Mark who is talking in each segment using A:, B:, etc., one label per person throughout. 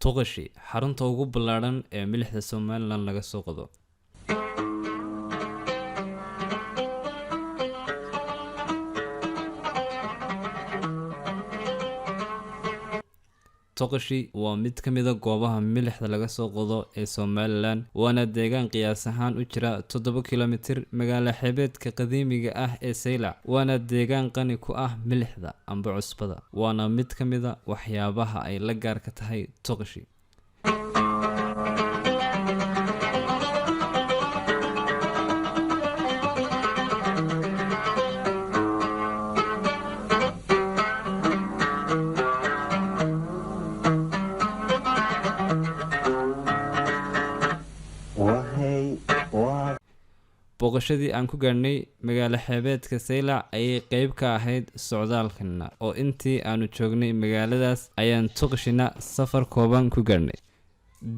A: Toqoshi xarunta ugu ballaaran ee milixda Somaliland laga soo qodo. Toqoshi waa mid ka mid ah goobaha milixda laga soo qodo ee Somaliland waana deegaan qiyaas ahaan u jira 7 kiiloomitir magaalo xeebeedka qadiimiga ah ee Saylac waana deegaan qani ku ah milixda amba cusbada waana mid ka mid ah waxyaabaha ay la gaar ka tahay Toqoshi. Boqoshadii aan ku gaarnay magaalo xeebeedka Saylac ayay qayb ka ahayd socdaalkana oo intii aanu joognay magaaladaas ayaan Toqoshina safar kooban ku gaarnay.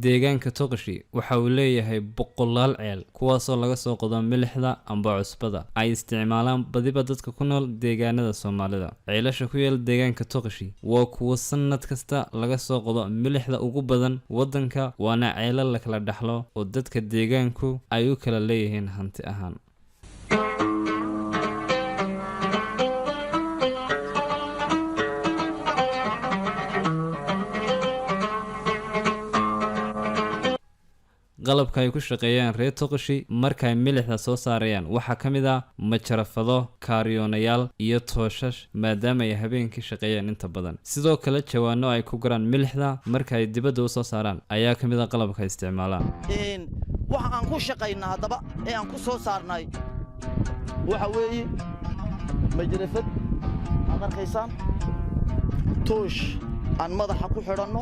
A: Deegaanka Toqoshi waxa uu leeyahay boqolaal ceel kuwaasoo laga soo qodo milixda amba cusbada ay isticmaalaan badiba dadka ku nool deegaanada Soomaalida. Ceelasha ku yaal deegaanka Toqoshi waa kuwa sanad kasta laga soo qodo milixda ugu badan wadanka waana ceelal la kala dhaxlo oo dadka deegaanku ay u kala leeyihiin hanti ahaan. qalabka ay ku shaqeeyaan reer Toqoshi markay milixda soo saarayaan waxa kamid ah majarafado, kaariyoonayaal iyo tooshash maadaama ay habeenkii shaqeeyaan inta badan. Sidoo kale jawaano ay ku garaan milixda markay dibadda u soo saaraan ayaa kamid ah qalabka ay isticmaalaan.
B: waxa aan ku shaqeynaa hadaba ee aan ku soo saarnay waxa weeye majarafad amarkaysan toosh aan madaxa ku xidhanno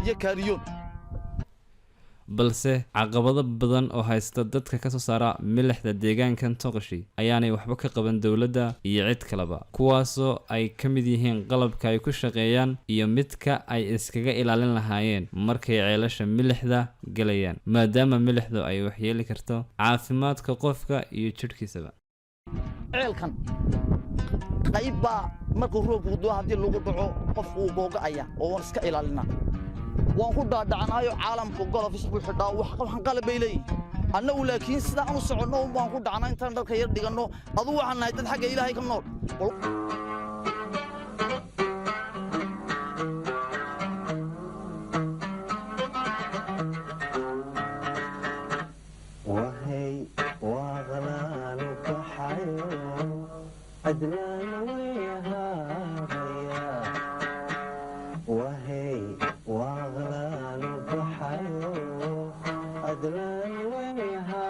B: iyo kaariyoon
A: balse caqabado badan oo haysta dadka ka soo saara milixda deegaankan Toqoshi ayaanay waxba ka qaban dawladda iyo cid kaleba kuwaasoo ay ka mid yihiin qalabka ay ku shaqeeyaan iyo midka ay iskaga ilaalin lahaayeen markay ceelasha milixda galayaan maadaama milixdu ay waxyeeli karto caafimaadka qofka iyo jidhkiisaba.
B: ceelkan qayba markuu roobku doo hadii lagu dhaco qofku uu boogaya oo iska ilaalina waan ku dhaadhacanayo caalamku golf isku xidhaa waxaan qalabay annagu laakiin sida aan u socono waan ku dhacnaa intaan dalka yar dhigano adu waxaan nahay dad xagga Ilaahay ka nool
C: وهي وغلال كحيو أدلان وياها وهي وغلال كحيو أدلان وياها